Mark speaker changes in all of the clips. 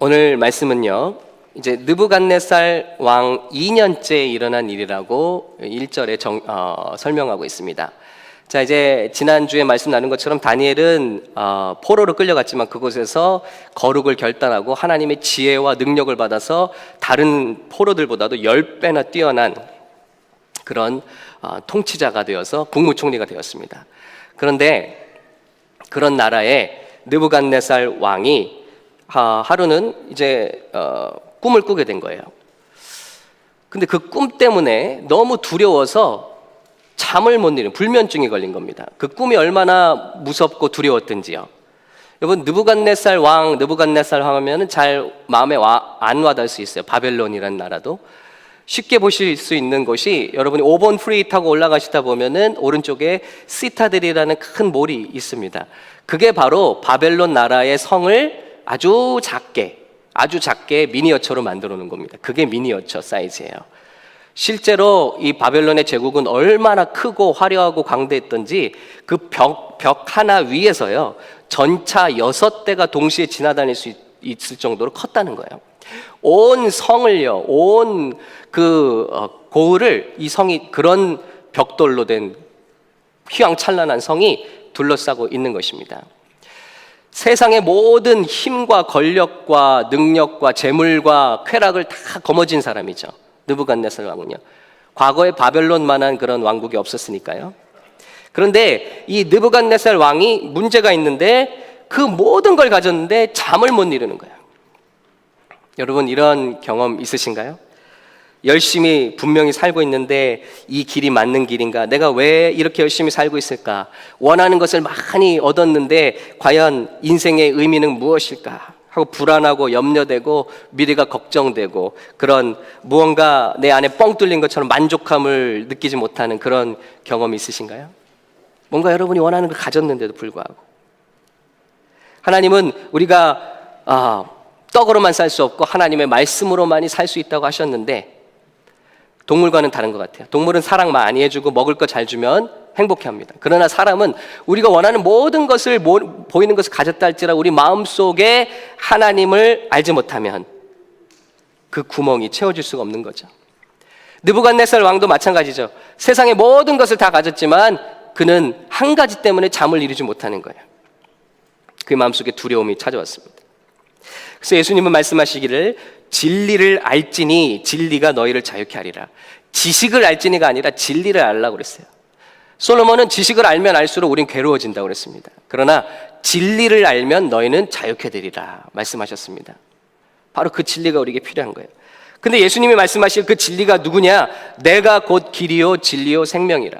Speaker 1: 오늘 말씀은요, 이제 느부갓네살 왕 2년째 일어난 일이라고 1절에 설명하고 있습니다. 자, 이제 지난주에 말씀 나눈 것처럼 다니엘은 포로로 끌려갔지만 그곳에서 거룩을 결단하고 하나님의 지혜와 능력을 받아서 다른 포로들보다도 10배나 뛰어난 그런 통치자가 되어서 국무총리가 되었습니다. 그런데 그런 나라에 느부갓네살 왕이 하루는 이제 꿈을 꾸게 된 거예요. 근데 그 꿈 때문에 너무 두려워서 잠을 못 이루는 불면증이 걸린 겁니다. 그 꿈이 얼마나 무섭고 두려웠던지요. 여러분, 느부갓네살 왕 하면은 잘 마음에 안 와닿을 수 있어요. 바벨론이라는 나라도. 쉽게 보실 수 있는 곳이, 여러분이 5번 프리 타고 올라가시다 보면은 오른쪽에 시타델이라는 큰 몰이 있습니다. 그게 바로 바벨론 나라의 성을 아주 작게 미니어처로 만들어 놓은 겁니다. 그게 미니어처 사이즈예요. 실제로 이 바벨론의 제국은 얼마나 크고 화려하고 광대했던지 그 벽 하나 위에서요, 전차 6대가 동시에 지나다닐 수 있을 정도로 컸다는 거예요. 온 성을요, 온 고을을, 이 성이 그런 벽돌로 된 휘황찬란한 성이 둘러싸고 있는 것입니다. 세상의 모든 힘과 권력과 능력과 재물과 쾌락을 다 거머쥔 사람이죠. 느부갓네살 왕은요. 과거에 바벨론만한 그런 왕국이 없었으니까요. 그런데 이 느부갓네살 왕이 문제가 있는데 그 모든 걸 가졌는데 잠을 못 이루는 거예요. 여러분, 이런 경험 있으신가요? 열심히 분명히 살고 있는데 이 길이 맞는 길인가? 내가 왜 이렇게 열심히 살고 있을까? 원하는 것을 많이 얻었는데 과연 인생의 의미는 무엇일까? 하고 불안하고 염려되고 미래가 걱정되고, 그런 무언가 내 안에 뻥 뚫린 것처럼 만족감을 느끼지 못하는 그런 경험이 있으신가요? 뭔가 여러분이 원하는 걸 가졌는데도 불구하고. 하나님은 우리가 떡으로만 살 수 없고 하나님의 말씀으로만이 살 수 있다고 하셨는데, 동물과는 다른 것 같아요. 동물은 사랑 많이 해주고 먹을 거 잘 주면 행복해합니다. 그러나 사람은 우리가 원하는 모든 것을, 보이는 것을 가졌다 할지라도 우리 마음속에 하나님을 알지 못하면 그 구멍이 채워질 수가 없는 거죠. 느부갓네살 왕도 마찬가지죠. 세상의 모든 것을 다 가졌지만 그는 한 가지 때문에 잠을 이루지 못하는 거예요. 그의 마음속에 두려움이 찾아왔습니다. 그래서 예수님은 말씀하시기를, 진리를 알지니 진리가 너희를 자유케 하리라. 지식을 알지니가 아니라 진리를 알라고 그랬어요. 솔로몬은 지식을 알면 알수록 우린 괴로워진다고 그랬습니다. 그러나 진리를 알면 너희는 자유케 되리라 말씀하셨습니다. 바로 그 진리가 우리에게 필요한 거예요. 근데 예수님이 말씀하실 그 진리가 누구냐? 내가 곧 길이요 진리요 생명이라.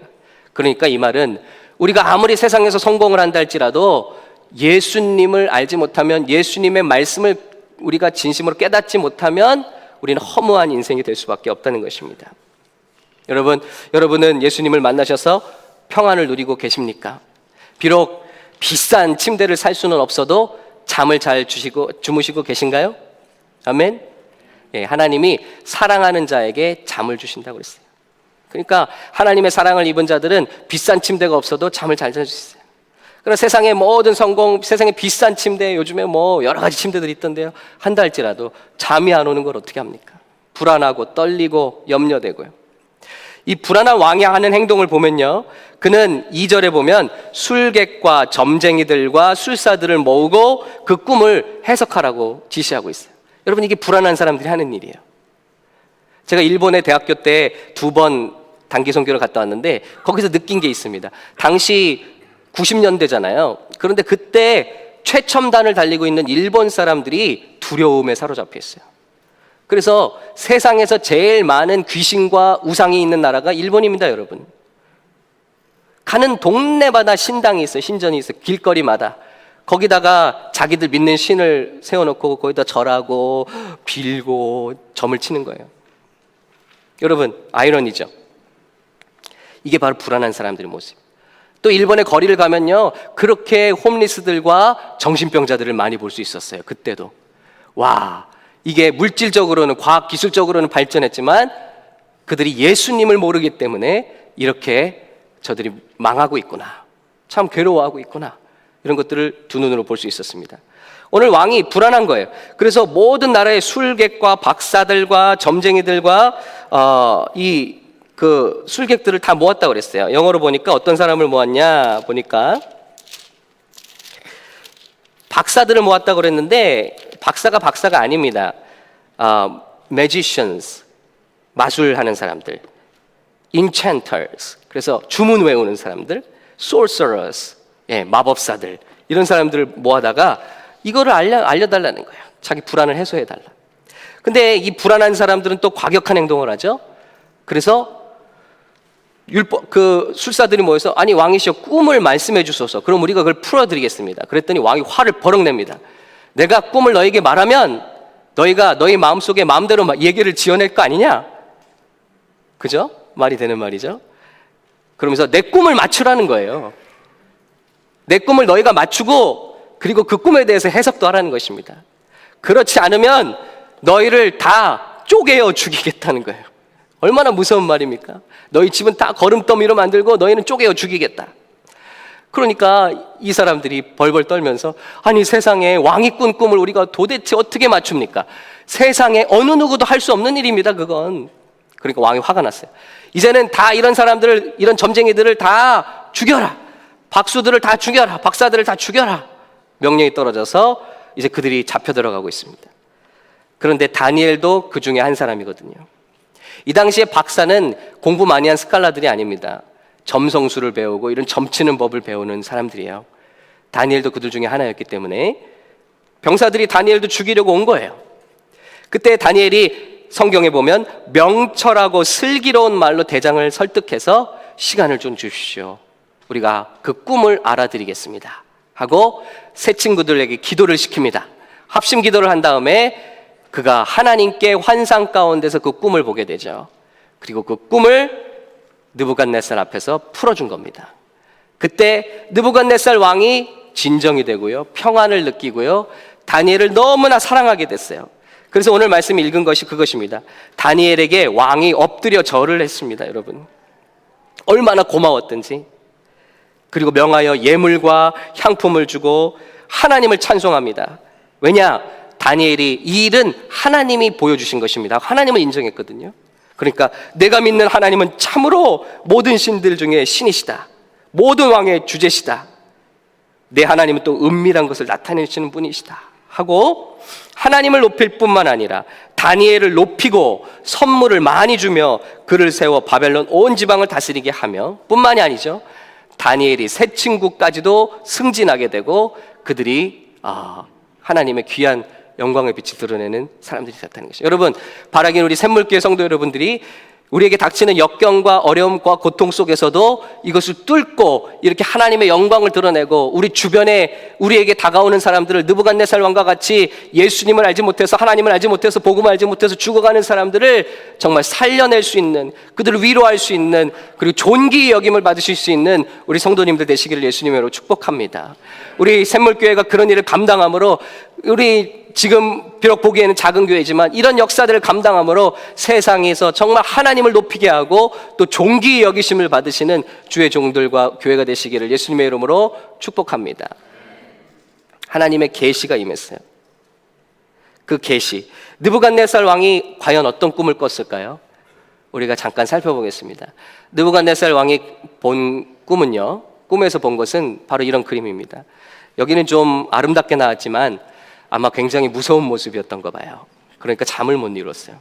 Speaker 1: 그러니까 이 말은 우리가 아무리 세상에서 성공을 한다 할지라도 예수님을 알지 못하면, 예수님의 말씀을 우리가 진심으로 깨닫지 못하면 우리는 허무한 인생이 될 수밖에 없다는 것입니다. 여러분은 예수님을 만나셔서 평안을 누리고 계십니까? 비록 비싼 침대를 살 수는 없어도 잠을 잘 주무시고 계신가요? 아멘? 예, 하나님이 사랑하는 자에게 잠을 주신다고 그랬어요. 그러니까 하나님의 사랑을 입은 자들은 비싼 침대가 없어도 잠을 잘 잘 수 있어요. 그러나 세상의 모든 성공, 세상의 비싼 침대, 요즘에 여러 가지 침대들이 있던데요, 한다 할지라도 잠이 안 오는 걸 어떻게 합니까? 불안하고 떨리고 염려되고요. 이 불안한 왕이 하는 행동을 보면요, 그는 2절에 보면 술객과 점쟁이들과 술사들을 모으고 그 꿈을 해석하라고 지시하고 있어요. 여러분, 이게 불안한 사람들이 하는 일이에요. 제가 일본의 대학교 때 2번 단기 선교를 갔다 왔는데 거기서 느낀 게 있습니다. 당시 90년대잖아요. 그런데 그때 최첨단을 달리고 있는 일본 사람들이 두려움에 사로잡혀 있어요. 그래서 세상에서 제일 많은 귀신과 우상이 있는 나라가 일본입니다, 여러분. 가는 동네마다 신당이 있어요. 신전이 있어요. 길거리마다. 거기다가 자기들 믿는 신을 세워놓고 거기다 절하고 빌고 점을 치는 거예요. 여러분, 아이러니죠. 이게 바로 불안한 사람들의 모습. 또 일본의 거리를 가면요, 그렇게 홈리스들과 정신병자들을 많이 볼 수 있었어요. 그때도. 와, 이게 물질적으로는, 과학 기술적으로는 발전했지만 그들이 예수님을 모르기 때문에 이렇게 저들이 망하고 있구나, 참 괴로워하고 있구나, 이런 것들을 두 눈으로 볼 수 있었습니다. 오늘 왕이 불안한 거예요. 그래서 모든 나라의 술객과 박사들과 점쟁이들과 그 술객들을 다 모았다고 그랬어요. 영어로 보니까 어떤 사람을 모았냐 보니까 박사들을 모았다고 그랬는데 박사가 아닙니다. magicians, 마술하는 사람들, enchanters, 그래서 주문 외우는 사람들, sorcerers, 마법사들, 이런 사람들을 모아다가 이거를 알려달라는 거예요. 자기 불안을 해소해달라. 근데 이 불안한 사람들은 또 과격한 행동을 하죠. 그래서 그 술사들이 모여서 아니 왕이시여 꿈을 말씀해 주소서. 그럼 우리가 그걸 풀어드리겠습니다. 그랬더니 왕이 화를 버럭 냅니다. 내가 꿈을 너에게 말하면 너희가 너희 마음속에 마음대로 얘기를 지어낼 거 아니냐? 그죠? 말이 되는 말이죠. 그러면서 내 꿈을 맞추라는 거예요. 내 꿈을 너희가 맞추고 그리고 그 꿈에 대해서 해석도 하라는 것입니다. 그렇지 않으면 너희를 다 쪼개어 죽이겠다는 거예요. 얼마나 무서운 말입니까? 너희 집은 다 거름더미로 만들고 너희는 쪼개어 죽이겠다. 그러니까 이 사람들이 벌벌 떨면서 아니 세상에 왕이 꾼 꿈을 우리가 도대체 어떻게 맞춥니까? 세상에 어느 누구도 할 수 없는 일입니다, 그건. 그러니까 왕이 화가 났어요. 이제는 다 이런 사람들을, 이런 점쟁이들을 다 죽여라. 박수들을 다 죽여라. 박사들을 다 죽여라. 명령이 떨어져서 이제 그들이 잡혀 들어가고 있습니다. 그런데 다니엘도 그 중에 한 사람이거든요. 이 당시에 박사는 공부 많이 한 스칼라들이 아닙니다. 점성술을 배우고 이런 점치는 법을 배우는 사람들이에요. 다니엘도 그들 중에 하나였기 때문에 병사들이 다니엘도 죽이려고 온 거예요. 그때 다니엘이 성경에 보면 명철하고 슬기로운 말로 대장을 설득해서 시간을 좀 주십시오. 우리가 그 꿈을 알아드리겠습니다. 하고 새 친구들에게 기도를 시킵니다. 합심 기도를 한 다음에 그가 하나님께 환상 가운데서 그 꿈을 보게 되죠. 그리고 그 꿈을 느부갓네살 앞에서 풀어준 겁니다. 그때 느부갓네살 왕이 진정이 되고요, 평안을 느끼고요, 다니엘을 너무나 사랑하게 됐어요. 그래서 오늘 말씀 읽은 것이 그것입니다. 다니엘에게 왕이 엎드려 절을 했습니다. 여러분 얼마나 고마웠던지. 그리고 명하여 예물과 향품을 주고 하나님을 찬송합니다. 왜냐? 다니엘이 이 일은 하나님이 보여주신 것입니다. 하나님을 인정했거든요. 그러니까 내가 믿는 하나님은 참으로 모든 신들 중에 신이시다. 모든 왕의 주제시다. 내 하나님은 또 은밀한 것을 나타내시는 분이시다 하고 하나님을 높일 뿐만 아니라 다니엘을 높이고 선물을 많이 주며 그를 세워 바벨론 온 지방을 다스리게 하며 뿐만이 아니죠. 다니엘이 새 친구까지도 승진하게 되고 그들이 하나님의 귀한 영광의 빛이 드러내는 사람들이 됐다는 것이죠. 여러분, 바라긴 우리 샘물교회 성도 여러분들이 우리에게 닥치는 역경과 어려움과 고통 속에서도 이것을 뚫고 이렇게 하나님의 영광을 드러내고 우리 주변에 우리에게 다가오는 사람들을 느부갓네살 왕과 같이 예수님을 알지 못해서 하나님을 알지 못해서 복음을 알지 못해서 죽어가는 사람들을 정말 살려낼 수 있는, 그들을 위로할 수 있는, 그리고 존귀 여김을 받으실 수 있는 우리 성도님들 되시기를 예수님으로 축복합니다. 우리 샘물교회가 그런 일을 감당함으로 우리 지금 비록 보기에는 작은 교회지만 이런 역사들을 감당함으로 세상에서 정말 하나님을 높이게 하고 또 존귀 여기심을 받으시는 주의 종들과 교회가 되시기를 예수님의 이름으로 축복합니다. 하나님의 계시가 임했어요. 그 계시, 느부갓네살 왕이 과연 어떤 꿈을 꿨을까요? 우리가 잠깐 살펴보겠습니다. 느부갓네살 왕이 본 꿈은요, 꿈에서 본 것은 바로 이런 그림입니다. 여기는 좀 아름답게 나왔지만 아마 굉장히 무서운 모습이었던 거 봐요. 그러니까 잠을 못 이뤘어요.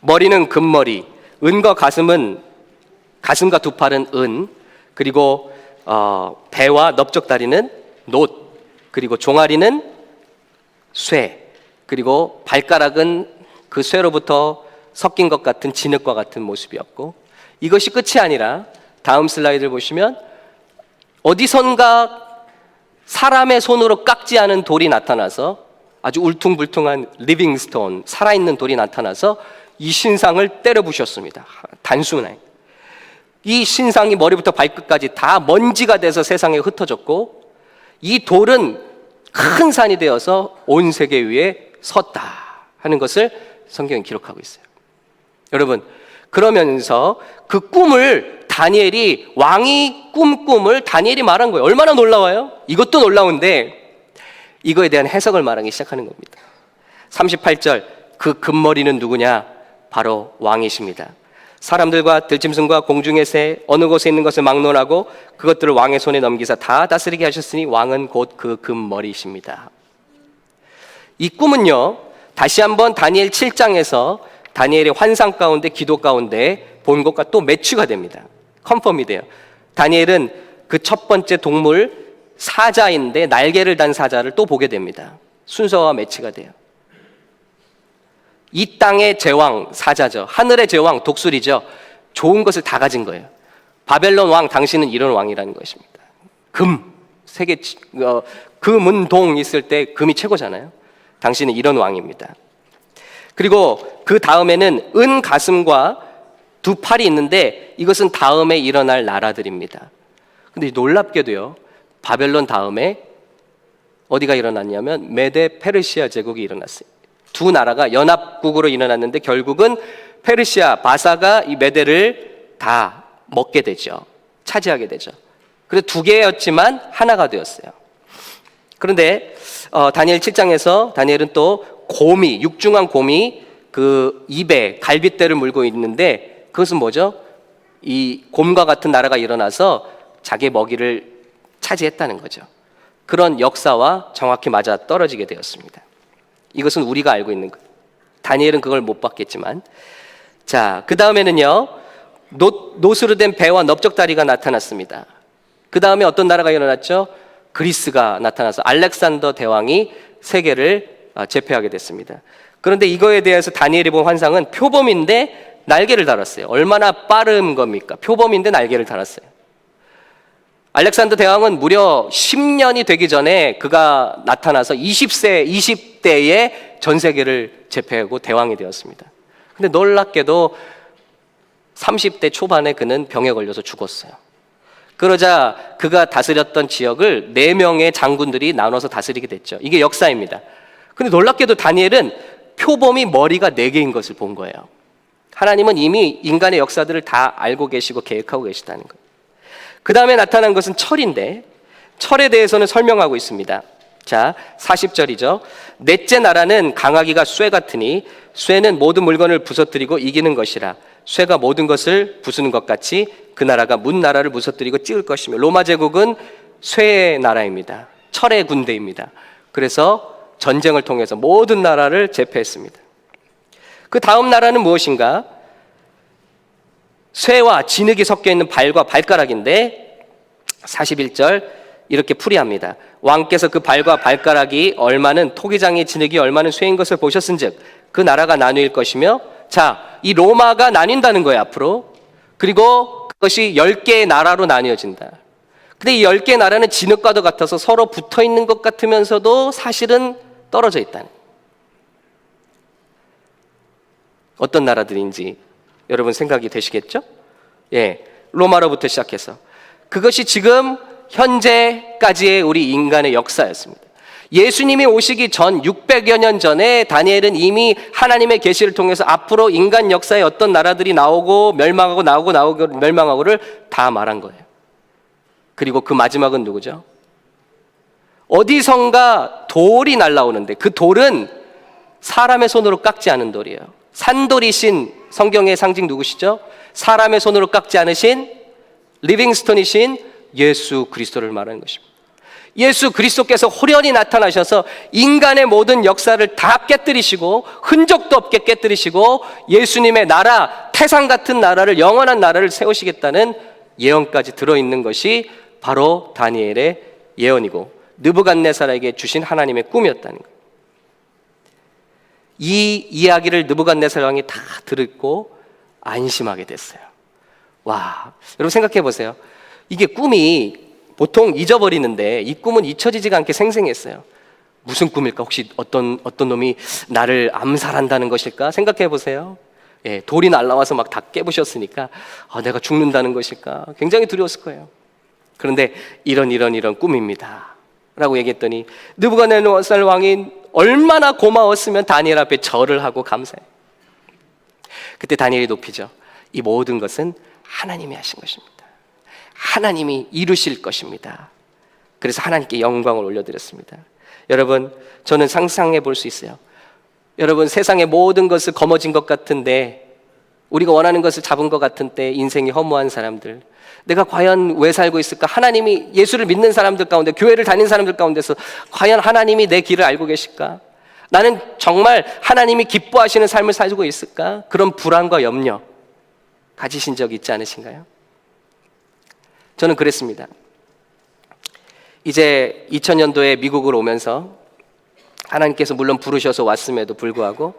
Speaker 1: 머리는 금머리, 은과 가슴과 두 팔은 은, 그리고 배와 넓적다리는 놋, 그리고 종아리는 쇠, 그리고 발가락은 그 쇠로부터 섞인 것 같은 진흙과 같은 모습이었고, 이것이 끝이 아니라 다음 슬라이드를 보시면 어디선가 사람의 손으로 깎지 않은 돌이 나타나서 아주 울퉁불퉁한 리빙스톤, 살아있는 돌이 나타나서 이 신상을 때려 부셨습니다. 단순하게. 이 신상이 머리부터 발끝까지 다 먼지가 돼서 세상에 흩어졌고 이 돌은 큰 산이 되어서 온 세계 위에 섰다 하는 것을 성경이 기록하고 있어요. 여러분, 그러면서 그 꿈을 다니엘이 왕이 꿈을 다니엘이 말한 거예요. 얼마나 놀라워요? 이것도 놀라운데 이거에 대한 해석을 말하기 시작하는 겁니다. 38절, 그 금머리는 누구냐? 바로 왕이십니다. 사람들과 들짐승과 공중의 새 어느 곳에 있는 것을 막론하고 그것들을 왕의 손에 넘기사 다 다스리게 하셨으니 왕은 곧 그 금머리이십니다. 이 꿈은요, 다시 한번 다니엘 7장에서 다니엘의 환상 가운데 기도 가운데 본 것과 또 매치가 됩니다. 컨펌이 돼요. 다니엘은 그 첫 번째 동물 사자인데 날개를 단 사자를 또 보게 됩니다. 순서와 매치가 돼요. 이 땅의 제왕 사자죠. 하늘의 제왕 독수리죠. 좋은 것을 다 가진 거예요. 바벨론 왕 당신은 이런 왕이라는 것입니다. 금, 세계 금은 동 있을 때 금이 최고잖아요. 당신은 이런 왕입니다. 그리고 그 다음에는 은 가슴과 두 팔이 있는데 이것은 다음에 일어날 나라들입니다. 근데 놀랍게도요, 바벨론 다음에 어디가 일어났냐면 메데 페르시아 제국이 일어났어요. 두 나라가 연합국으로 일어났는데 결국은 페르시아 바사가 이 메데를 다 먹게 되죠. 차지하게 되죠. 그래서 두 개였지만 하나가 되었어요. 그런데 다니엘 7장에서 다니엘은 또 곰이, 육중한 곰이 그 입에 갈빗대를 물고 있는데 그것은 뭐죠? 이 곰과 같은 나라가 일어나서 자기 먹이를 차지했다는 거죠. 그런 역사와 정확히 맞아 떨어지게 되었습니다. 이것은 우리가 알고 있는 거예요. 다니엘은 그걸 못 봤겠지만. 자, 그 다음에는요, 노스로 된 배와 넓적다리가 나타났습니다. 그 다음에 어떤 나라가 일어났죠? 그리스가 나타나서 알렉산더 대왕이 세계를 제패하게 됐습니다. 그런데 이거에 대해서 다니엘이 본 환상은 표범인데 날개를 달았어요. 얼마나 빠른 겁니까? 표범인데 날개를 달았어요. 알렉산더 대왕은 무려 10년이 되기 전에 그가 나타나서 20대에 전 세계를 제패하고 대왕이 되었습니다. 근데 놀랍게도 30대 초반에 그는 병에 걸려서 죽었어요. 그러자 그가 다스렸던 지역을 4명의 장군들이 나눠서 다스리게 됐죠. 이게 역사입니다. 근데 놀랍게도 다니엘은 표범이 머리가 4개인 것을 본 거예요. 하나님은 이미 인간의 역사들을 다 알고 계시고 계획하고 계시다는 거예요. 그 다음에 나타난 것은 철인데 철에 대해서는 설명하고 있습니다. 자, 40절이죠. 넷째 나라는 강하기가 쇠 같으니 쇠는 모든 물건을 부서뜨리고 이기는 것이라. 쇠가 모든 것을 부수는 것 같이 그 나라가 문 나라를 부서뜨리고 찍을 것이며 로마 제국은 쇠의 나라입니다. 철의 군대입니다. 그래서 전쟁을 통해서 모든 나라를 제패했습니다. 그 다음 나라는 무엇인가? 쇠와 진흙이 섞여 있는 발과 발가락인데 41절 이렇게 풀이합니다. 왕께서 그 발과 발가락이 얼마는 토기장의 진흙이 얼마는 쇠인 것을 보셨은즉 그 나라가 나누일 것이며, 자, 이 로마가 나뉜다는 거예요 앞으로. 그리고 그것이 10개의 나라로 나뉘어진다. 근데 이 10개의 나라는 진흙과도 같아서 서로 붙어 있는 것 같으면서도 사실은 떨어져 있다는. 어떤 나라들인지 여러분 생각이 되시겠죠? 예, 로마로부터 시작해서 그것이 지금 현재까지의 우리 인간의 역사였습니다. 예수님이 오시기 전 600여 년 전에 다니엘은 이미 하나님의 계시를 통해서 앞으로 인간 역사에 어떤 나라들이 나오고 멸망하고 나오고 멸망하고를 다 말한 거예요. 그리고 그 마지막은 누구죠? 어디선가 돌이 날라오는데 그 돌은 사람의 손으로 깎지 않은 돌이에요. 산돌이신 성경의 상징 누구시죠? 사람의 손으로 깎지 않으신 리빙스톤이신 예수 그리스도를 말하는 것입니다. 예수 그리스도께서 호련히 나타나셔서 인간의 모든 역사를 다 깨뜨리시고 흔적도 없게 깨뜨리시고 예수님의 나라, 태산 같은 나라를, 영원한 나라를 세우시겠다는 예언까지 들어있는 것이 바로 다니엘의 예언이고 느부갓네살에게 주신 하나님의 꿈이었다는 거예요. 이 이야기를 느부갓네살 왕이 다 듣고 안심하게 됐어요. 와, 여러분 생각해 보세요. 이게 꿈이 보통 잊어버리는데 이 꿈은 잊혀지지가 않게 생생했어요. 무슨 꿈일까? 혹시 어떤 놈이 나를 암살한다는 것일까? 생각해 보세요. 예, 돌이 날라와서 막 다 깨부셨으니까 내가 죽는다는 것일까? 굉장히 두려웠을 거예요. 그런데 이런 꿈입니다 라고 얘기했더니 느부갓네살 왕이 얼마나 고마웠으면 다니엘 앞에 절을 하고 감사해. 그때 다니엘이 높이죠. 이 모든 것은 하나님이 하신 것입니다. 하나님이 이루실 것입니다. 그래서 하나님께 영광을 올려드렸습니다. 여러분, 저는 상상해 볼 수 있어요. 여러분, 세상의 모든 것을 거머쥔 것 같은데, 우리가 원하는 것을 잡은 것 같은데 인생이 허무한 사람들, 내가 과연 왜 살고 있을까? 하나님이, 예수를 믿는 사람들 가운데, 교회를 다니는 사람들 가운데서 과연 하나님이 내 길을 알고 계실까? 나는 정말 하나님이 기뻐하시는 삶을 살고 있을까? 그런 불안과 염려 가지신 적 있지 않으신가요? 저는 그랬습니다. 이제 2000년도에 미국을 오면서 하나님께서 물론 부르셔서 왔음에도 불구하고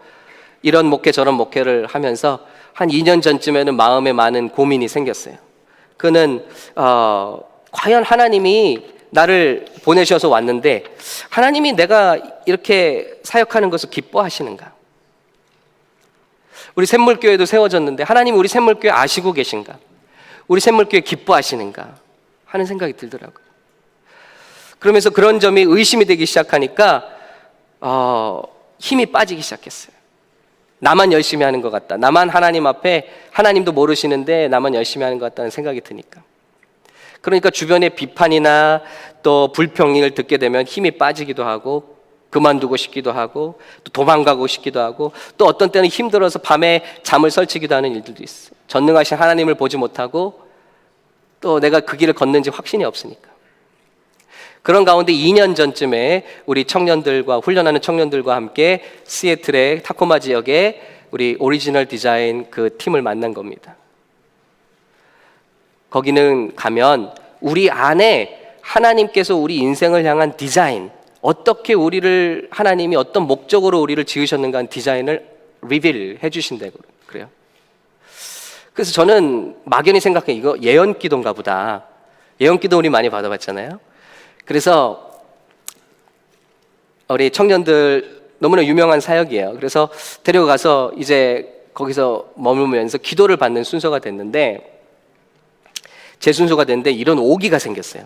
Speaker 1: 이런 목회 저런 목회를 하면서 한 2년 전쯤에는 마음에 많은 고민이 생겼어요. 그는 과연 하나님이 나를 보내셔서 왔는데 하나님이 내가 이렇게 사역하는 것을 기뻐하시는가? 우리 샘물교회도 세워졌는데 하나님이 우리 샘물교회 아시고 계신가? 우리 샘물교회 기뻐하시는가? 하는 생각이 들더라고요. 그러면서 그런 점이 의심이 되기 시작하니까 힘이 빠지기 시작했어요. 나만 열심히 하는 것 같다. 나만 하나님 앞에, 하나님도 모르시는데 나만 열심히 하는 것 같다는 생각이 드니까. 그러니까 주변의 비판이나 또 불평을 듣게 되면 힘이 빠지기도 하고 그만두고 싶기도 하고 또 도망가고 싶기도 하고 또 어떤 때는 힘들어서 밤에 잠을 설치기도 하는 일들도 있어요. 전능하신 하나님을 보지 못하고 또 내가 그 길을 걷는지 확신이 없으니까. 그런 가운데 2년 전쯤에 우리 청년들과, 훈련하는 청년들과 함께 시애틀의 타코마 지역에 우리 오리지널 디자인 그 팀을 만난 겁니다. 거기는 가면 우리 안에 하나님께서 우리 인생을 향한 디자인, 어떻게 우리를, 하나님이 어떤 목적으로 우리를 지으셨는가 하는 디자인을 리빌 해주신다고 그래요. 그래서 저는 막연히 생각해, 이거 예언 기도인가 보다. 예언 기도 우리 많이 받아봤잖아요. 그래서 우리 청년들 너무나 유명한 사역이에요. 그래서 데려가서 이제 거기서 머물면서 기도를 받는 순서가 됐는데, 제 순서가 됐는데 이런 오기가 생겼어요.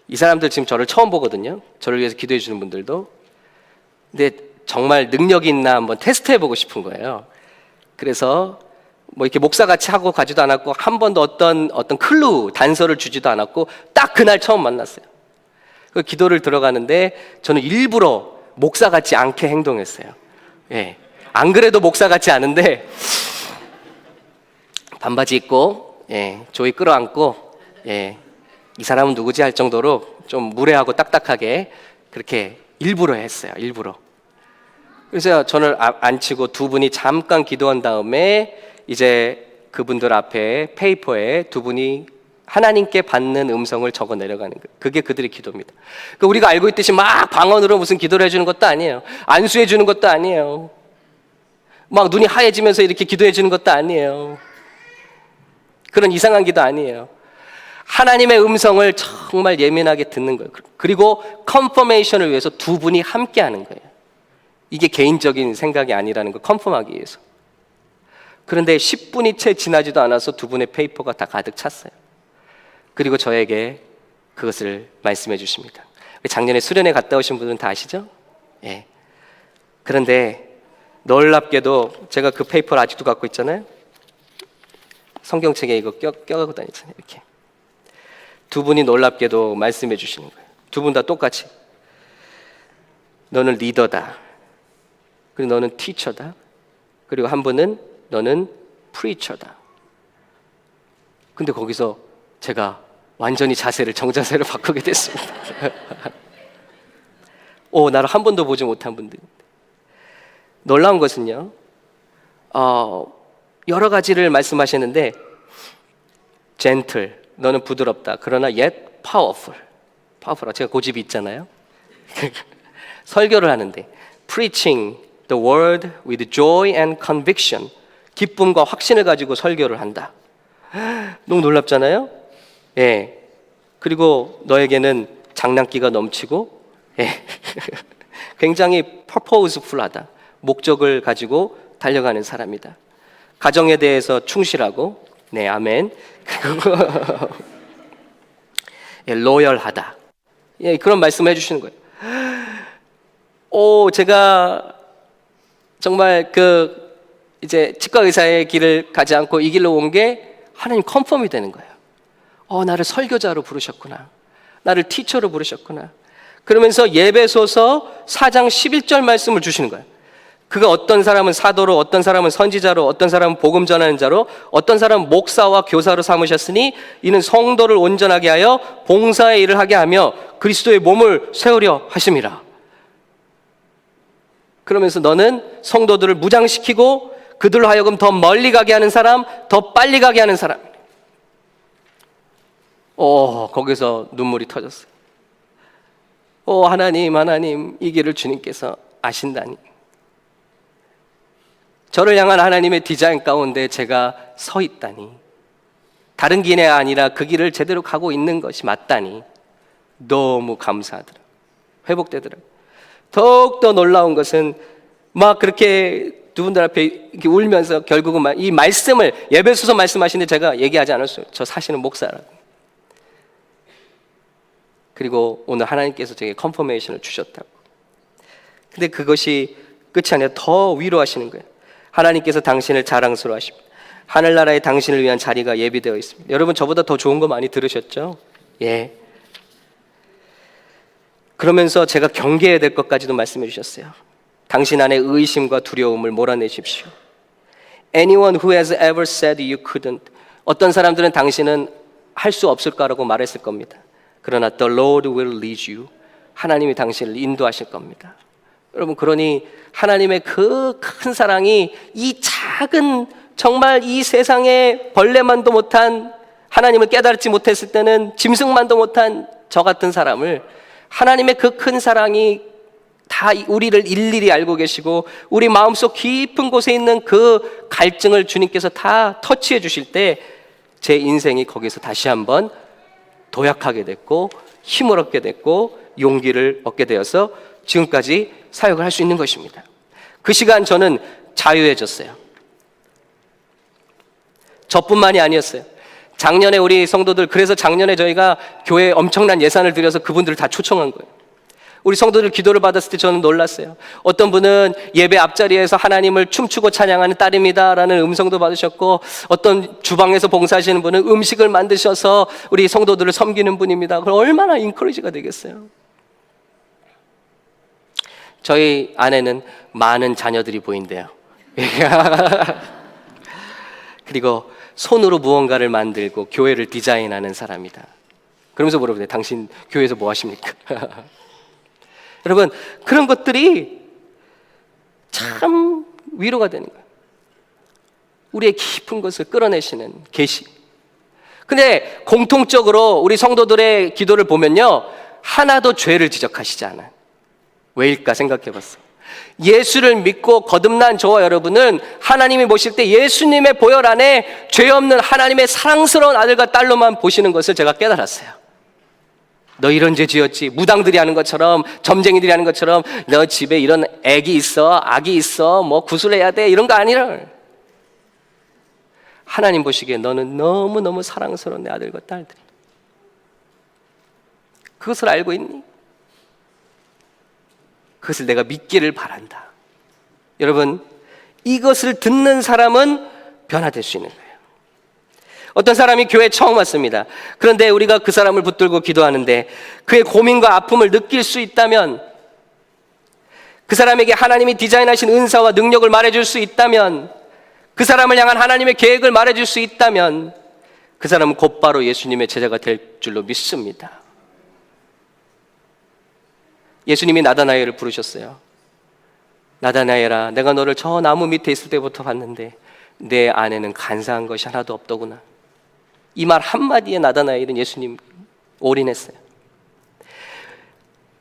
Speaker 1: 이 사람들 지금 저를 처음 보거든요. 저를 위해서 기도해 주는 분들도. 근데 정말 능력이 있나 한번 테스트해 보고 싶은 거예요. 그래서 뭐 이렇게 목사같이 하고 가지도 않았고 한 번도 어떤 클루, 단서를 주지도 않았고 딱 그날 처음 만났어요. 그 기도를 들어가는데 저는 일부러 목사 같지 않게 행동했어요. 예. 안 그래도 목사 같지 않은데 반바지 입고, 예, 조이 끌어안고, 예, 이 사람은 누구지 할 정도로 좀 무례하고 딱딱하게 그렇게 일부러 했어요. 일부러. 그래서 저를 앉히고 두 분이 잠깐 기도한 다음에 이제 그분들 앞에 페이퍼에 두 분이 하나님께 받는 음성을 적어 내려가는 거예요. 그게 그들의 기도입니다. 그러니까 우리가 알고 있듯이 막 방언으로 무슨 기도를 해주는 것도 아니에요. 안수해 주는 것도 아니에요. 막 눈이 하얘지면서 이렇게 기도해 주는 것도 아니에요. 그런 이상한 기도 아니에요. 하나님의 음성을 정말 예민하게 듣는 거예요. 그리고 컨퍼메이션을 위해서 두 분이 함께 하는 거예요. 이게 개인적인 생각이 아니라는 걸 컨펌하기 위해서. 그런데 10분이 채 지나지도 않아서 두 분의 페이퍼가 다 가득 찼어요. 그리고 저에게 그것을 말씀해 주십니다. 작년에 수련회 갔다 오신 분들은 다 아시죠? 예. 그런데 놀랍게도 제가 그 페이퍼를 아직도 갖고 있잖아요. 성경책에 이거 껴가고 다니잖아요. 이렇게. 두 분이 놀랍게도 말씀해 주시는 거예요. 두 분 다 똑같이. 너는 리더다. 그리고 너는 티처다. 그리고 한 분은 너는 프리처다. 근데 거기서 제가 완전히 자세를, 정자세를 바꾸게 됐습니다. 나를 한 번도 보지 못한 분들. 놀라운 것은요, 여러 가지를 말씀하시는데, gentle, 너는 부드럽다. 그러나 yet powerful. 제가 고집이 있잖아요. 설교를 하는데, preaching the word with joy and conviction. 기쁨과 확신을 가지고 설교를 한다. 너무 놀랍잖아요? 예. 그리고 너에게는 장난기가 넘치고, 예. 굉장히 purposeful하다. 목적을 가지고 달려가는 사람이다. 가정에 대해서 충실하고, 네, 아멘. 그리고 예, 로열하다. 예, 그런 말씀을 해주시는 거예요. 제가 정말 이제 치과 의사의 길을 가지 않고 이 길로 온 게 하나님 컨펌이 되는 거예요. 나를 설교자로 부르셨구나. 나를 티처로 부르셨구나. 그러면서 예배소서 4장 11절 말씀을 주시는 거예요. 그가 어떤 사람은 사도로, 어떤 사람은 선지자로, 어떤 사람은 복음 전하는 자로, 어떤 사람은 목사와 교사로 삼으셨으니 이는 성도를 온전하게 하여 봉사의 일을 하게 하며 그리스도의 몸을 세우려 하심이라. 그러면서 너는 성도들을 무장시키고 그들로 하여금 더 멀리 가게 하는 사람, 더 빨리 가게 하는 사람. 거기서 눈물이 터졌어요. 하나님, 이 길을 주님께서 아신다니. 저를 향한 하나님의 디자인 가운데 제가 서 있다니. 다른 길이 아니라 그 길을 제대로 가고 있는 것이 맞다니. 너무 감사하더라고요. 회복되더라고요. 더욱더 놀라운 것은 막 그렇게 두 분들 앞에 이렇게 울면서 결국은 이 말씀을 예배소서 말씀하시는데 제가 얘기하지 않았어요. 저 사실은 목사라고. 그리고 오늘 하나님께서 제게 컨퍼메이션을 주셨다고. 근데 그것이 끝이 아니라 더 위로하시는 거예요. 하나님께서 당신을 자랑스러워하십니다. 하늘나라에 당신을 위한 자리가 예비되어 있습니다. 여러분 저보다 더 좋은 거 많이 들으셨죠? 예. 그러면서 제가 경계해야 될 것까지도 말씀해 주셨어요. 당신 안에 의심과 두려움을 몰아내십시오. Anyone who has ever said you couldn't. 어떤 사람들은 당신은 할 수 없을 거라고 말했을 겁니다. 그러나 the Lord will lead you. 하나님이 당신을 인도하실 겁니다. 여러분 그러니 하나님의 그 큰 사랑이 이 작은 정말 이 세상에 벌레만도 못한 하나님을 깨달지 못했을 때는 짐승만도 못한 저 같은 사람을 하나님의 그 큰 사랑이 다 우리를 일일이 알고 계시고 우리 마음속 깊은 곳에 있는 그 갈증을 주님께서 다 터치해 주실 때 제 인생이 거기서 다시 한번 도약하게 됐고 힘을 얻게 됐고 용기를 얻게 되어서 지금까지 사역을 할 수 있는 것입니다. 그 시간 저는 자유해졌어요. 저뿐만이 아니었어요. 작년에 우리 성도들, 그래서 작년에 저희가 교회에 엄청난 예산을 들여서 그분들을 다 초청한 거예요. 우리 성도들 기도를 받았을 때 저는 놀랐어요. 어떤 분은 예배 앞자리에서 하나님을 춤추고 찬양하는 딸입니다 라는 음성도 받으셨고, 어떤 주방에서 봉사하시는 분은 음식을 만드셔서 우리 성도들을 섬기는 분입니다. 그럼 얼마나 인커리지가 되겠어요. 저희 안에는 많은 자녀들이 보인대요. 그리고 손으로 무언가를 만들고 교회를 디자인하는 사람이다. 그러면서 물어보네요. 당신 교회에서 뭐 하십니까? 여러분 그런 것들이 참 위로가 되는 거예요. 우리의 깊은 것을 끌어내시는 계시. 근데 공통적으로 우리 성도들의 기도를 보면요, 하나도 죄를 지적하시지 않아요. 왜일까 생각해 봤어요. 예수를 믿고 거듭난 저와 여러분은 하나님이 보실 때 예수님의 보혈 안에 죄 없는 하나님의 사랑스러운 아들과 딸로만 보시는 것을 제가 깨달았어요. 너 이런 죄 지었지, 무당들이 하는 것처럼, 점쟁이들이 하는 것처럼 너 집에 이런 애기 있어, 아기 있어, 뭐 구슬해야 돼, 이런 거 아니라 하나님 보시기에 너는 너무너무 사랑스러운 내 아들과 딸들이. 그것을 알고 있니? 그것을 내가 믿기를 바란다. 여러분 이것을 듣는 사람은 변화될 수 있는 거예요. 어떤 사람이 교회에 처음 왔습니다. 그런데 우리가 그 사람을 붙들고 기도하는데 그의 고민과 아픔을 느낄 수 있다면, 그 사람에게 하나님이 디자인하신 은사와 능력을 말해줄 수 있다면, 그 사람을 향한 하나님의 계획을 말해줄 수 있다면 그 사람은 곧바로 예수님의 제자가 될 줄로 믿습니다. 예수님이 나다나엘을 부르셨어요. 나다나엘아, 내가 너를 저 나무 밑에 있을 때부터 봤는데 내 안에는 간사한 것이 하나도 없더구나. 이 말 한마디에 나다나엘은 예수님 올인했어요.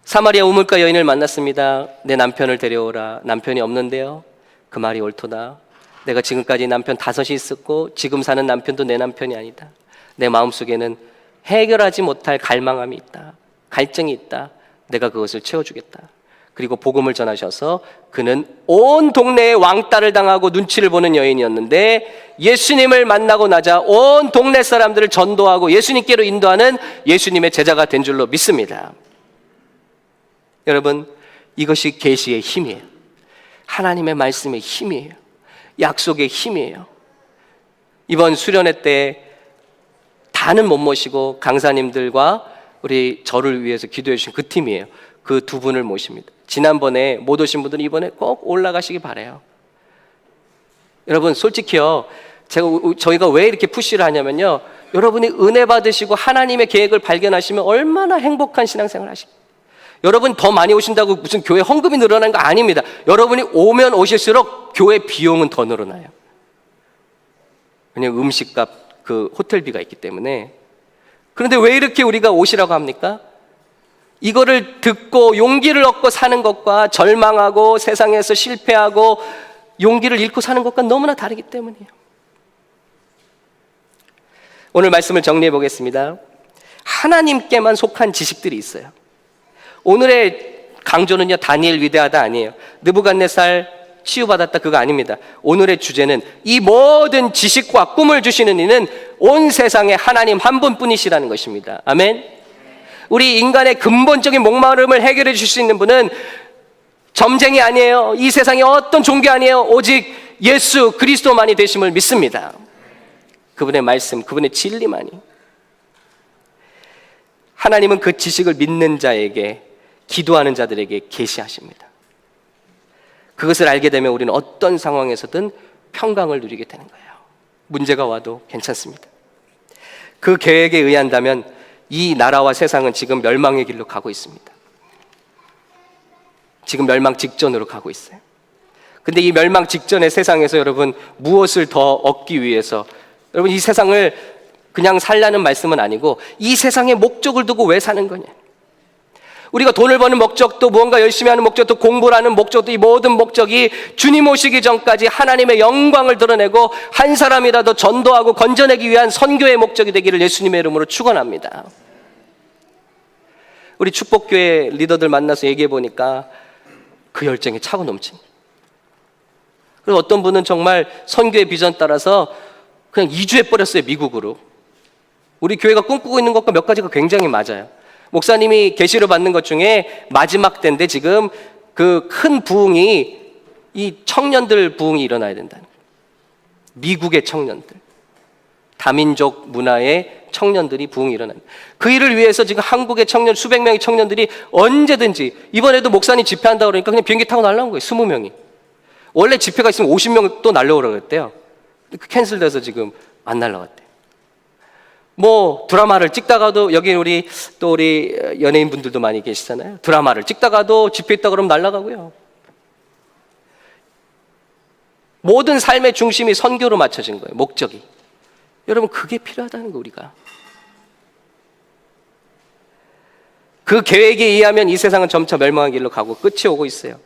Speaker 1: 사마리아 우물가 여인을 만났습니다. 내 남편을 데려오라. 남편이 없는데요. 그 말이 옳도다. 내가 지금까지 남편 5이 있었고 지금 사는 남편도 내 남편이 아니다. 내 마음속에는 해결하지 못할 갈망함이 있다. 갈증이 있다. 내가 그것을 채워주겠다. 그리고 복음을 전하셔서 그는 온 동네에 왕따를 당하고 눈치를 보는 여인이었는데 예수님을 만나고 나자 온 동네 사람들을 전도하고 예수님께로 인도하는 예수님의 제자가 된 줄로 믿습니다. 여러분 이것이 계시의 힘이에요. 하나님의 말씀의 힘이에요. 약속의 힘이에요. 이번 수련회 때 다는 못 모시고 강사님들과 우리 저를 위해서 기도해 주신 그 팀이에요. 그 두 분을 모십니다. 지난번에 못 오신 분들은 이번에 꼭 올라가시기 바라요. 여러분 솔직히요, 저희가 왜 이렇게 푸시를 하냐면요, 여러분이 은혜 받으시고 하나님의 계획을 발견하시면 얼마나 행복한 신앙생활 하시겠어요. 여러분 더 많이 오신다고 무슨 교회 헌금이 늘어나는 거 아닙니다. 여러분이 오면 오실수록 교회 비용은 더 늘어나요. 왜냐하면 음식값, 그 호텔비가 있기 때문에. 그런데 왜 이렇게 우리가 오시라고 합니까? 이거를 듣고 용기를 얻고 사는 것과 절망하고 세상에서 실패하고 용기를 잃고 사는 것과 너무나 다르기 때문이에요. 오늘 말씀을 정리해 보겠습니다. 하나님께만 속한 지식들이 있어요. 오늘의 강조는요, 다니엘 위대하다 아니에요. 느부갓네살 치유받았다 그거 아닙니다. 오늘의 주제는 이 모든 지식과 꿈을 주시는 이는 온 세상에 하나님 한 분뿐이시라는 것입니다. 아멘. 우리 인간의 근본적인 목마름을 해결해 주실 수 있는 분은 점쟁이 아니에요. 이 세상에 어떤 종교 아니에요. 오직 예수 그리스도만이 되심을 믿습니다. 그분의 말씀, 그분의 진리만이. 하나님은 그 지식을 믿는 자에게, 기도하는 자들에게 계시하십니다. 그것을 알게 되면 우리는 어떤 상황에서든 평강을 누리게 되는 거예요. 문제가 와도 괜찮습니다. 그 계획에 의한다면 이 나라와 세상은 지금 멸망의 길로 가고 있습니다. 지금 멸망 직전으로 가고 있어요. 근데 이 멸망 직전의 세상에서 여러분 무엇을 더 얻기 위해서, 여러분 이 세상을 그냥 살라는 말씀은 아니고 이 세상의 목적을 두고 왜 사는 거냐. 우리가 돈을 버는 목적도, 무언가 열심히 하는 목적도, 공부를 하는 목적도, 이 모든 목적이 주님 오시기 전까지 하나님의 영광을 드러내고 한 사람이라도 전도하고 건져내기 위한 선교의 목적이 되기를 예수님의 이름으로 축원합니다. 우리 축복교회 리더들 만나서 얘기해 보니까 그 열정이 차고 넘칩니다. 그리고 어떤 분은 정말 선교의 비전 따라서 그냥 이주해 버렸어요, 미국으로. 우리 교회가 꿈꾸고 있는 것과 몇 가지가 굉장히 맞아요. 목사님이 계시를 받는 것 중에 마지막 때인데 지금 그 큰 부흥이 이 청년들 부흥이 일어나야 된다는 거예요. 미국의 청년들, 다민족 문화의 청년들이 부흥이 일어나는 거예요. 그 일을 위해서 지금 한국의 청년, 수백 명의 청년들이 언제든지, 이번에도 목사님 집회한다고 그러니까 그냥 비행기 타고 날라온 거예요. 20명이. 원래 집회가 있으면 50명 또 날라오라고 그랬대요. 캔슬돼서 지금 안 날라갔대요. 뭐 드라마를 찍다가도, 여기 우리 연예인분들도 많이 계시잖아요. 드라마를 찍다가도 집회 있다 그러면 날아가고요. 모든 삶의 중심이 선교로 맞춰진 거예요. 목적이. 여러분 그게 필요하다는 거. 우리가 그 계획에 의하면 이 세상은 점차 멸망의 길로 가고 끝이 오고 있어요.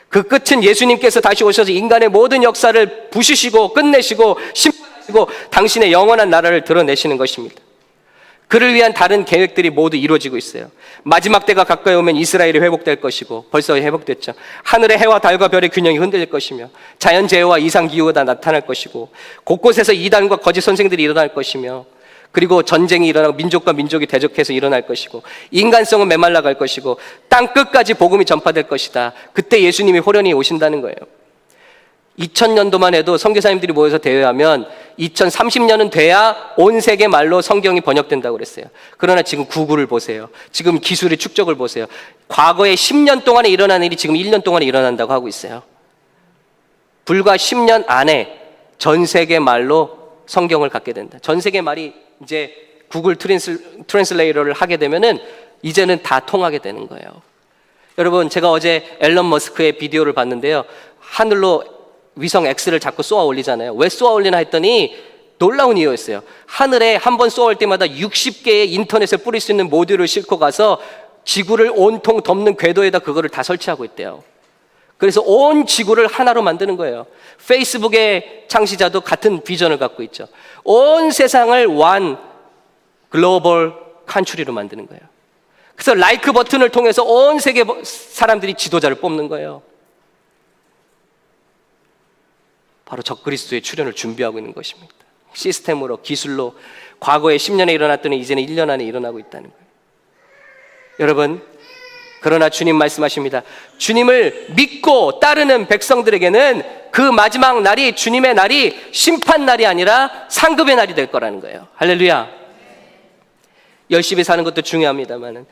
Speaker 1: 그 끝은 예수님께서 다시 오셔서 인간의 모든 역사를 부수시고 끝내시고 심판하시고 당신의 영원한 나라를 드러내시는 것입니다. 그를 위한 다른 계획들이 모두 이루어지고 있어요. 마지막 때가 가까이 오면 이스라엘이 회복될 것이고 벌써 회복됐죠. 하늘의 해와 달과 별의 균형이 흔들릴 것이며 자연재해와 이상기후가 나타날 것이고 곳곳에서 이단과 거짓 선생들이 일어날 것이며, 그리고 전쟁이 일어나고 민족과 민족이 대적해서 일어날 것이고 인간성은 메말라갈 것이고 땅 끝까지 복음이 전파될 것이다. 그때 예수님이 호련히 오신다는 거예요. 2000년도만 해도 선교사님들이 모여서 대회하면 2030년은 돼야 온 세계 말로 성경이 번역된다고 그랬어요. 그러나 지금 구글을 보세요. 지금 기술의 축적을 보세요. 과거에 10년 동안에 일어난 일이 지금 1년 동안에 일어난다고 하고 있어요. 불과 10년 안에 전 세계 말로 성경을 갖게 된다. 전 세계 말이 이제 구글 트랜슬레이터를 하게 되면은 이제는 다 통하게 되는 거예요. 여러분 제가 어제 앨런 머스크의 비디오를 봤는데요. 하늘로 위성 X를 자꾸 쏘아 올리잖아요. 왜 쏘아 올리나 했더니 놀라운 이유였어요. 하늘에 한 번 쏘아 올 때마다 60개의 인터넷에 뿌릴 수 있는 모듈을 싣고 가서 지구를 온통 덮는 궤도에다 그거를 다 설치하고 있대요. 그래서 온 지구를 하나로 만드는 거예요. 페이스북의 창시자도 같은 비전을 갖고 있죠. 온 세상을 one 글로벌 컨트리로 만드는 거예요. 그래서 라이크 버튼을 통해서 온 세계 사람들이 지도자를 뽑는 거예요. 바로 적그리스도의 출현을 준비하고 있는 것입니다. 시스템으로, 기술로. 과거에 10년에 일어났더니 이제는 1년 안에 일어나고 있다는 거예요. 여러분, 그러나 주님 말씀하십니다. 주님을 믿고 따르는 백성들에게는 그 마지막 날이, 주님의 날이 심판 날이 아니라 상급의 날이 될 거라는 거예요. 할렐루야. 열심히 사는 것도 중요합니다만은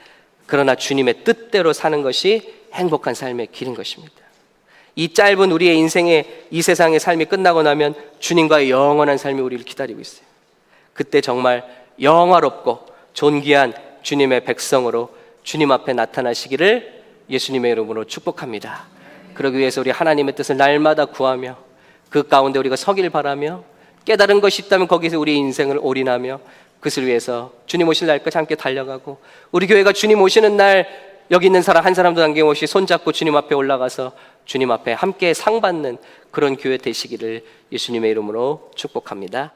Speaker 1: 그러나 주님의 뜻대로 사는 것이 행복한 삶의 길인 것입니다. 이 짧은 우리의 인생의 이 세상의 삶이 끝나고 나면 주님과의 영원한 삶이 우리를 기다리고 있어요. 그때 정말 영화롭고 존귀한 주님의 백성으로 주님 앞에 나타나시기를 예수님의 이름으로 축복합니다. 그러기 위해서 우리 하나님의 뜻을 날마다 구하며 그 가운데 우리가 서길 바라며 깨달은 것이 있다면 거기서 우리 인생을 올인하며 그것을 위해서 주님 오실 날까지 함께 달려가고, 우리 교회가 주님 오시는 날 여기 있는 사람 한 사람도 남김없이 손잡고 주님 앞에 올라가서 주님 앞에 함께 상 받는 그런 교회 되시기를 예수님의 이름으로 축복합니다.